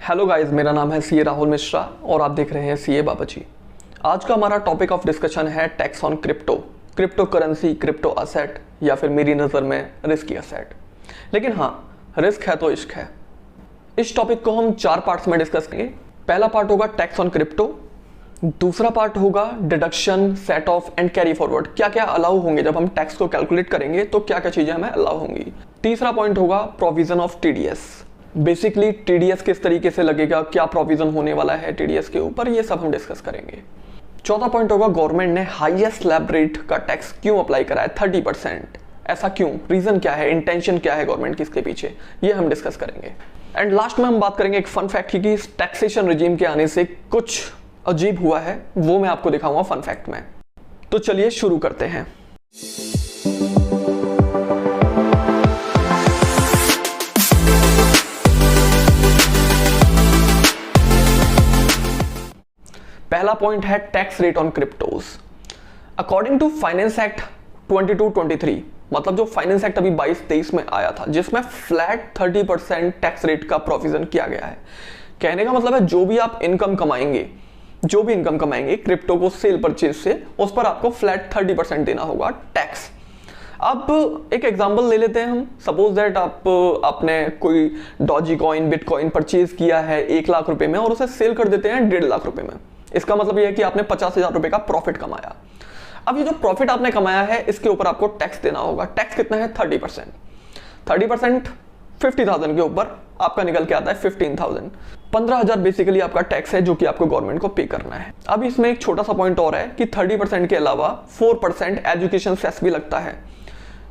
Hello guys, मेरा नाम है सीए राहुल मिश्रा और आप देख रहे हैं सीए बाबाजी। आज का हमारा टॉपिक ऑफ डिस्कशन है tax on crypto currency, crypto asset या फिर मेरी नज़र में रिस्की असेट। लेकिन हाँ, रिस्क है तो इश्क है। इस टॉपिक को हम 4 पार्ट्स में डिस्कस करेंगे। पहला पार्ट होगा टैक्स ऑन क्रिप्टो, दूसरा पार्ट होगा deduction, set of and carry forward, क्या क्या अलाउ होंगे जब हम टैक्स को कैलकुलेट करेंगे तो क्या क्या चीज़ें हमें अलाउ होंगी। तीसरा पॉइंट होगा provision of TDS, basically TDS किस तरीके से लगेगा, क्या प्रोविजन होने वाला है टीडीएस के ऊपर, ये सब हम डिस्कस करेंगे। चौथा पॉइंट होगा गवर्नमेंट ने हाईएस्ट स्लैब रेट का टैक्स क्यों अप्लाई करा है 30%, ऐसा क्यों, रीजन क्या है, इंटेंशन क्या है गवर्नमेंट किसके पीछे, ये हम डिस्कस करेंगे। एंड लास्ट में हम बात करेंगे एक फन फैक्ट की टैक्सेशन रिजीम के आने से कुछ अजीब हुआ है, वो मैं आपको दिखाऊंगा फन फैक्ट में। तो चलिए शुरू करते हैं। पहला पॉइंट है tax rate on cryptos. According to finance act 22-23, मतलब जो फाइनेंस एक्ट अभी 22-23 में आया था, जिसमें फ्लैट 30% टैक्स रेट का प्रोविजन किया गया है। कहने का मतलब है जो भी इनकम कमाएंगे क्रिप्टो को सेल परचेज से, उस पर आपको फ्लैट 30% देना होगा टैक्स। अब एक एग्जांपल ले लेते हैं हम। सपोज दैट आपने कोई डॉजी कॉइन, बिटकॉइन परचेज किया है 1 लाख रुपए में और उसे सेल कर देते हैं 1.5 लाख रुपए में। इसका मतलब यह है कि आपने 50,000 रुपए का प्रॉफिट कमाया। अब ये जो प्रॉफिट आपने कमाया है इसके ऊपर आपको टैक्स देना होगा। टैक्स कितना है? 30%। 30% 50,000 के ऊपर आपका निकल के आता है 15,000। 15,000 बेसिकली आपका टैक्स है जो कि आपको गवर्नमेंट को पे करना है। अब इसमें एक छोटा सा पॉइंट और है कि 30% के अलावा 4% एजुकेशन सेस भी लगता है,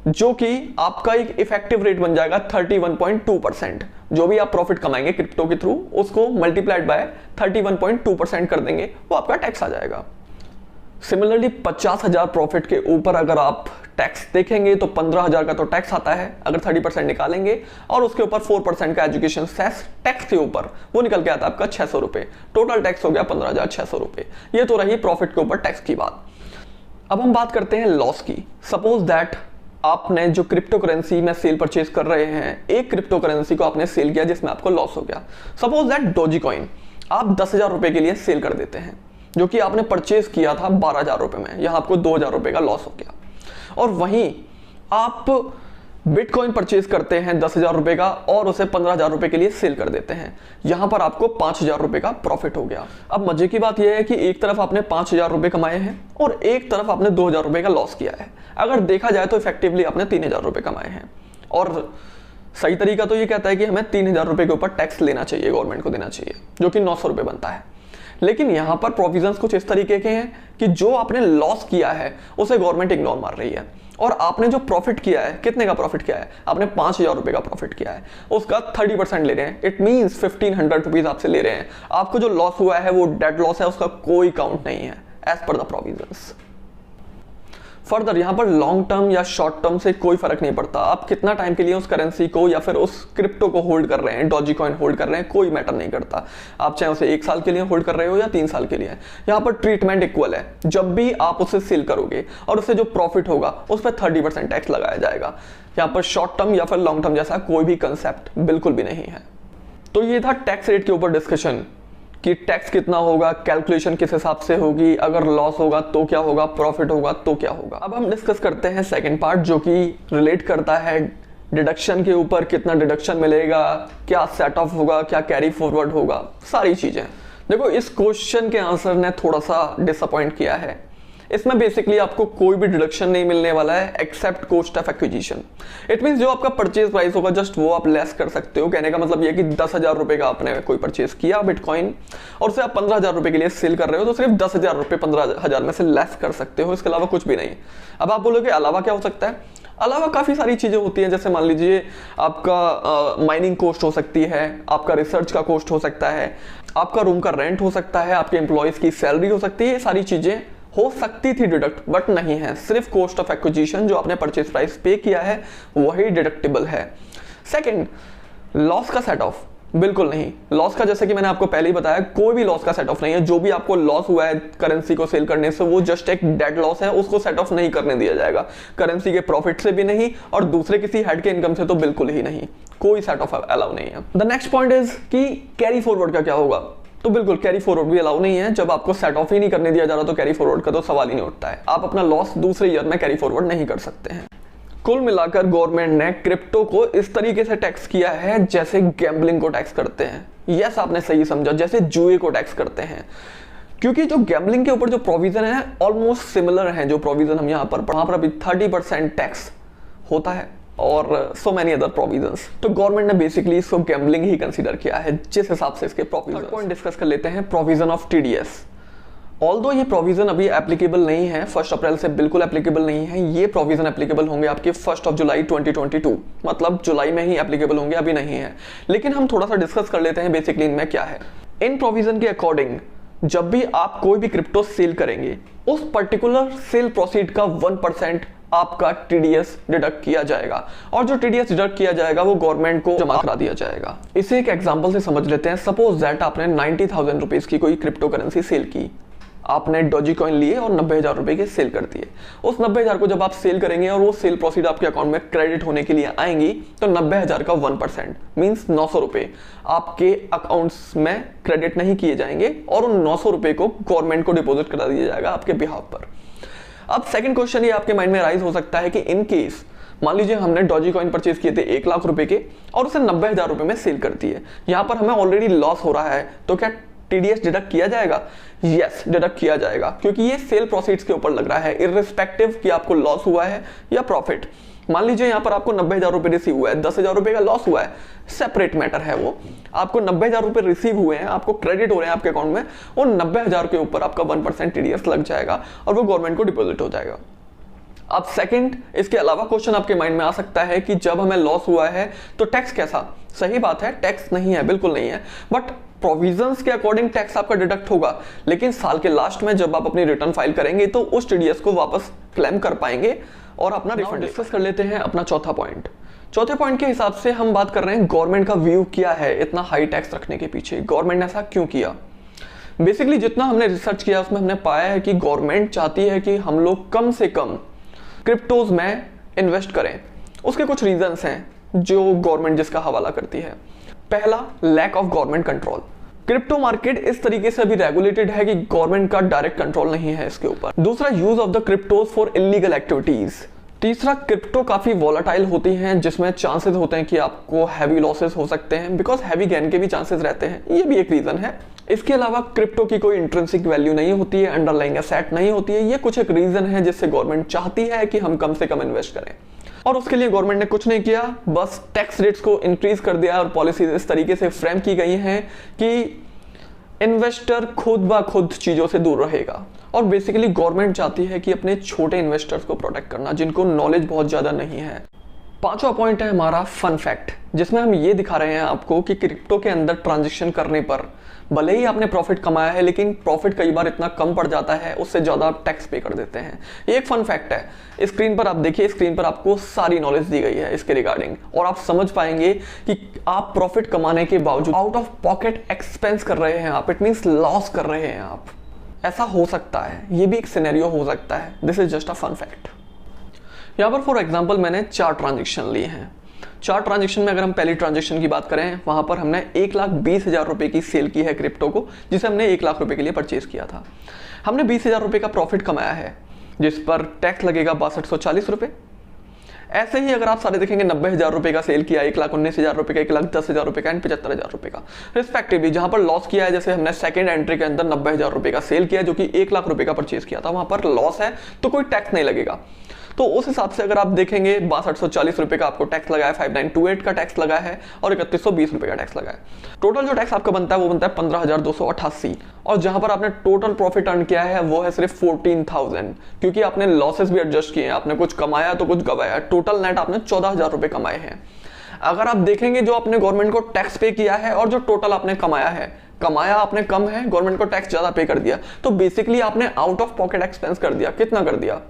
जो कि आपका एक इफेक्टिव रेट बन जाएगा 31.2%। जो भी आप प्रॉफिट कमाएंगे क्रिप्टो के थ्रू, उसको मल्टीप्लाइड बाय 31.2% कर देंगे, वो आपका टैक्स आ जाएगा। सिमिलरली 50,000 प्रॉफिट के ऊपर अगर आप टैक्स देखेंगे तो 15,000 का तो टैक्स आता है अगर 30% निकालेंगे, और उसके ऊपर 4% का एजुकेशन सेस टैक्स के ऊपर, वो निकल के आता है आपका 600 रुपए। टोटल टैक्स हो गया 15,600 रुपए। ये तो रही प्रॉफिट के ऊपर टैक्स की बात। अब हम बात करते हैं लॉस की। सपोज दैट आपने जो क्रिप्टो करेंसी में सेल परचेज कर रहे हैं, एक क्रिप्टो करेंसी को आपने सेल किया जिसमें आपको लॉस हो गया। सपोज दैट डॉजी कॉइन आप 10,000 रुपए के लिए सेल कर देते हैं, जो कि आपने परचेज किया था 12,000 रुपए में, यहां आपको 2,000 रुपए का लॉस हो गया। और वहीं आप बिटकॉइन परचेज करते हैं 10,000 रुपए का और उसे 15,000 रुपए के लिए सेल कर देते हैं, यहां पर आपको 5,000 रुपए का प्रॉफिट हो गया। अब मजे की बात यह है कि एक तरफ आपने 5,000 रुपए कमाए हैं और एक तरफ आपने 2,000 रुपए का लॉस किया है। अगर देखा जाए तो इफेक्टिवली आपने 3,000 रुपए कमाए हैं। और सही तरीका तो ये कहता है कि हमें 3,000 रुपए के ऊपर टैक्स लेना चाहिए, गवर्नमेंट को देना चाहिए, जो कि 900 रुपए बनता है। लेकिन यहां पर प्रोविजंस कुछ इस तरीके के हैं कि जो आपने लॉस किया है उसे गवर्नमेंट इग्नोर मार रही है, और आपने जो प्रॉफिट किया है, कितने का प्रॉफिट किया है, आपने 5,000 रुपए का प्रॉफिट किया है, उसका 30% ले रहे हैं। इट मींस 1,500 रुपीज आपसे ले रहे हैं। आपको जो लॉस हुआ है वो डेड लॉस है, उसका कोई काउंट नहीं है as per the provisions. Further यहाँ पर लॉन्ग टर्म या शॉर्ट टर्म से कोई फर्क नहीं पड़ता। आप कितना टाइम के लिए उस करेंसी को या फिर उस क्रिप्टो को होल्ड कर रहे हैं, डॉजी कॉइन होल्ड कर रहे हैं, कोई मैटर नहीं करता। आप चाहे उसे 1 साल के लिए होल्ड कर रहे हो या 3 साल के लिए, यहाँ पर ट्रीटमेंट इक्वल है। जब भी आप उसे सेल करोगे और उससे जो प्रॉफिट होगा उस पर 30% टैक्स लगाया जाएगा। यहाँ पर शॉर्ट टर्म या फिर लॉन्ग टर्म जैसा कोई भी कंसेप्ट बिल्कुल भी नहीं है। तो ये था टैक्स रेट के ऊपर डिस्कशन कि टैक्स कितना होगा, कैलकुलेशन किस हिसाब से होगी, अगर लॉस होगा तो क्या होगा, प्रॉफिट होगा तो क्या होगा। अब हम डिस्कस करते हैं सेकंड पार्ट, जो कि रिलेट करता है डिडक्शन के ऊपर। कितना डिडक्शन मिलेगा, क्या सेट ऑफ होगा, क्या कैरी फॉरवर्ड होगा, सारी चीजें। देखो, इस क्वेश्चन के आंसर ने थोड़ा सा डिसअपॉइंट किया है। इसमें बेसिकली आपको कोई भी डिडक्शन नहीं मिलने वाला है except cost of acquisition. It means जो आपका परचेज प्राइस होगा जस्ट वो आप लेस कर सकते हो। कहने का मतलब ये कि 10,000 रुपए का आपने कोई परचेज किया बिटकॉइन और उसे आप 15,000 रुपए के लिए सेल कर रहे हो, तो सिर्फ 10,000 रुपए 15,000 में से लेस कर सकते हो, इसके अलावा कुछ भी नहीं। अब आप बोलोगे अलावा क्या हो सकता है? अलावा काफी सारी चीजें होती हैं, जैसे मान लीजिए आपका माइनिंग कॉस्ट हो सकती है, आपका रिसर्च का कॉस्ट हो सकता है, आपका रूम का रेंट हो सकता है, आपके एम्प्लॉयज की सैलरी हो सकती है। ये सारी चीजें हो सकती थी डिडक्ट, बट नहीं है। सिर्फ कॉस्ट ऑफ एक्विजिशन जो आपने परचेज प्राइस पे किया है वही डिडक्टेबल है। सेकंड, लॉस का सेट ऑफ। बिल्कुल नहीं। लॉस का जैसे कि मैंने आपको पहले ही बताया, कोई भी लॉस का सेट ऑफ नहीं है। जो भी आपको लॉस हुआ है करेंसी को सेल करने से, वो जस्ट एक डेड लॉस है, उसको सेट ऑफ नहीं करने दिया जाएगा। करेंसी के प्रॉफिट से भी नहीं और दूसरे किसी हेड के इनकम से तो बिल्कुल ही नहीं, कोई सेट ऑफ अलाउ नहीं है। द नेक्स्ट पॉइंट इज कि कैरी फॉरवर्ड का क्या होगा। तो बिल्कुल कैरी फॉरवर्ड भी अलाउ नहीं है। जब आपको सेट ऑफ ही नहीं करने दिया जा रहा तो कैरी फॉरवर्ड का तो सवाल ही नहीं उठता है। आप अपना लॉस दूसरे ईयर में कैरी फॉरवर्ड नहीं कर सकते हैं। कुल मिलाकर गवर्नमेंट ने क्रिप्टो को इस तरीके से टैक्स किया है जैसे गैम्बलिंग को टैक्स करते हैं। यस, आपने सही समझा, जैसे जुए को टैक्स करते हैं। क्योंकि जो गैम्बलिंग के ऊपर जो प्रोविजन है ऑलमोस्ट सिमिलर है जो प्रोविजन हम यहाँ पर अभी 30% टैक्स होता है और सो मेनी अदर प्रोविजंस। तो गवर्नमेंट ने बेसिकली इसको गैम्बलिंग ही कंसीडर किया है जिस हिसाब से इसके प्रोविजन। पॉइंट डिस्कस कर लेते हैं, प्रोविजन ऑफ टीडीएस। ऑल्दो ये प्रोविजन अभी एप्लीकेबल नहीं है, 1 अप्रैल से बिल्कुल एप्लीकेबल नहीं है। ये प्रोविजन एप्लीकेबल होंगे आपके 1 जुलाई 2022, मतलब जुलाई में ही एप्लीकेबल होंगे, अभी नहीं है। लेकिन हम थोड़ा सा डिस्कस कर लेते हैं बेसिकली इनमें क्या है। इन प्रोविजन के अकॉर्डिंग जब भी आप कोई भी क्रिप्टो सेल करेंगे, उस पर्टिकुलर सेल प्रोसीड का 1% आपका टीडीएस डिडक्ट किया जाएगा और जो टीडीएस डिडक्ट किया जाएगा वो गवर्नमेंट को जमा करा दिया जाएगा। इसे एक एग्जांपल से समझ लेते हैं। सपोज दैट आपने 90,000 रुपीज की कोई क्रिप्टो करेंसी सेल की, आपने डॉजी कॉइन लिए और 90,000 रुपए के सेल कर दिए। उस 90,000 को जब आप सेल करेंगे और वो सेल प्रोसीड आपके अकाउंट में क्रेडिट होने के लिए आएंगी, तो 90,000 का 1% मींस 900 रुपए आपके अकाउंट्स में क्रेडिट नहीं किए जाएंगे और उन 900 रुपए को गवर्नमेंट को डिपॉजिट करा दिया जाएगा आपके बिहाफ पर। अब सेकंड क्वेश्चन ये आपके माइंड में राइज हो सकता है कि इन केस मान लीजिए हमने डॉजी कॉइन परचेज किए थे 1 लाख रुपए के और उसे 90,000 रुपए में सेल कर दिए, यहां पर हमें ऑलरेडी लॉस हो रहा है, तो क्या टीडीएस डिडक्ट किया जाएगा? यस, डिडक्ट किया जाएगा, क्योंकि ये सेल प्रोसीड्स के ऊपर लग रहा है, इर्रिस्पेक्टिव कि आपको लॉस हुआ है या प्रॉफिट। मान लीजिए यहाँ पर आपको 90,000 रुपए रिसीव हुआ है, 10,000 रुपए का लॉस हुआ है, सेपरेट मैटर है वो। आपको 90,000 रुपए रिसीव हुए हैं, आपको क्रेडिट हो रहे हैं आपके अकाउंट में, उन 90,000 के ऊपर आपका 1% टीडीएस लग जाएगा और वो गवर्नमेंट को डिपॉजिट हो जाएगा। अब सेकंड, इसके अलावा क्वेश्चन आपके माइंड में आ सकता है कि जब हमें लॉस हुआ है तो टैक्स कैसा? सही बात है, टैक्स नहीं है, बिल्कुल नहीं है, बट प्रोविजंस के अकॉर्डिंग टैक्स आपका डिडक्ट होगा। लेकिन साल के लास्ट में जब आप अपनी रिटर्न फाइल करेंगे तो उस टीडीएस को वापस क्लेम कर पाएंगे और अपना रिफंड। डिस्कस कर लेते हैं अपना चौथा पॉइंट। चौथे पॉइंट के हिसाब से हम बात कर रहे हैं गवर्नमेंट का व्यू क्या है इतना हाई टैक्स रखने के पीछे, गवर्नमेंट ने ऐसा क्यों किया। बेसिकली जितना हमने रिसर्च किया उसमें हमने पाया है कि गवर्नमेंट चाहती है कि हम लोग कम से कम क्रिप्टोज में इन्वेस्ट करें। उसके कुछ रीजंस हैं जो गवर्नमेंट जिसका हवाला करती है। पहला, lack of government control. Crypto market इस तरीके से अभी रेगुलेटेड है कि गवर्नमेंट का डायरेक्ट कंट्रोल नहीं है इसके ऊपर। दूसरा, use of the cryptos for illegal activities. तीसरा, क्रिप्टो काफी वॉलेटाइल होती हैं जिसमें चांसेस होते हैं कि आपको हैवी लॉसेस हो सकते हैं, बिकॉज हैवी गेन के भी चांसेस रहते हैं, ये भी एक रीजन है। इसके अलावा क्रिप्टो की कोई इंट्रिंसिक वैल्यू नहीं होती है, अंडरलाइंग एसेट नहीं होती है, ये कुछ एक रीजन है जिससे गवर्नमेंट चाहती है कि हम कम से कम इन्वेस्ट करें। और उसके लिए गवर्नमेंट ने कुछ नहीं किया, बस टैक्स रेट्स को इंक्रीज कर दिया और पॉलिसीज इस तरीके से फ्रेम की गई हैं कि इन्वेस्टर खुद ब खुद चीजों से दूर रहेगा। और बेसिकली गवर्नमेंट चाहती है कि अपने छोटे इन्वेस्टर्स को प्रोटेक्ट करना जिनको नॉलेज बहुत ज्यादा नहीं है। पांचवा पॉइंट है हमारा फन फैक्ट, जिसमें हम ये दिखा रहे हैं आपको कि क्रिप्टो के अंदर ट्रांजैक्शन करने पर भले ही आपने प्रॉफिट कमाया है, लेकिन प्रॉफिट कई बार इतना कम पड़ जाता है, उससे ज्यादा आप टैक्स पे कर देते हैं। ये एक फन फैक्ट है। स्क्रीन पर आप देखिए, स्क्रीन पर आपको सारी नॉलेज दी गई है इसके रिगार्डिंग और आप समझ पाएंगे कि आप प्रॉफिट कमाने के बावजूद आउट ऑफ पॉकेट एक्सपेंस कर रहे हैं आप, इट मींस लॉस कर रहे हैं आप। ऐसा हो सकता है, ये भी एक सिनेरियो हो सकता है। This is just a fun fact. यहाँ पर फॉर एग्जाम्पल मैंने 4 ट्रांजेक्शन लिए हैं। 4 ट्रांजेक्शन में अगर हम पहली ट्रांजेक्शन की बात करें, वहां पर हमने 1,20,000 रुपए की सेल की है क्रिप्टो को, जिसे हमने 1 लाख रुपए के लिए परचेज किया था। हमने 20,000 रुपए का प्रॉफिट कमाया है, जिस पर टैक्स लगेगा 6240 रुपए। ऐसे ही अगर आप सारे देखेंगे, 90,000 रुपए का सेल किया, 1,19,000 रुपए का, 1,10,000 रुपए का एंड 75,000 रुपए का रिस्पेक्टिवली। जहां पर लॉस किया है, जैसे हमने सेकंड एंट्री के अंदर 90,000 रुपए का सेल किया जो कि 1 लाख रुपए का परचेज किया था, वहां पर लॉस है तो कोई टैक्स नहीं लगेगा। तो उस हिसाब से अगर आप देखेंगे 6240 रुपए का आपको टैक्स लगा है, 5928 का टैक्स लगा है और 3120 रुपए का टैक्स लगा है। टोटल जो टैक्स आपका बनता है वो बनता है 15,288। और जहां पर आपने टोटल प्रॉफिट अर्न किया है वो है सिर्फ 14,000, क्योंकि आपने लॉसेस भी एडजस्ट किए हैं, आपने कुछ कमाया तो कुछ गवाया। टोटल नेट आपने 14,000 रुपए कमाए हैं। अगर आप देखेंगे जो आपने गवर्नमेंट को टैक्स पे किया है और जो टोटल आपने कमाया है, कमाया आपने कम है, गवर्नमेंट को टैक्स ज्यादा पे कर दिया, तो बेसिकली आपने आउट ऑफ पॉकेट एक्सपेंस कर दिया। कितना कर दिया?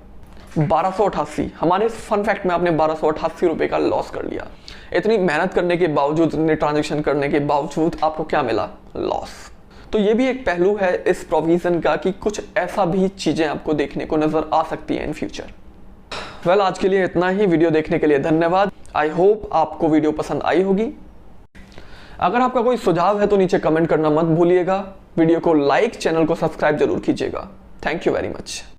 1288, हमारे फन फैक्ट में आपने 1288 रुपए का लॉस कर लिया। इतनी मेहनत करने के बावजूद, इतने ट्रांजेक्शन करने के बावजूद आपको क्या मिला? लॉस। तो ये भी एक पहलू है इस प्रोविजन का कि कुछ ऐसा भी चीजें आपको देखने को नजर आ सकती है इन फ्यूचर। वेल, आज के लिए इतना ही। वीडियो देखने के लिए धन्यवाद। आई होप आपको वीडियो पसंद आई होगी। अगर आपका कोई सुझाव है तो नीचे कमेंट करना मत भूलिएगा। वीडियो को लाइक, चैनल को सब्सक्राइब जरूर कीजिएगा। Thank you very much.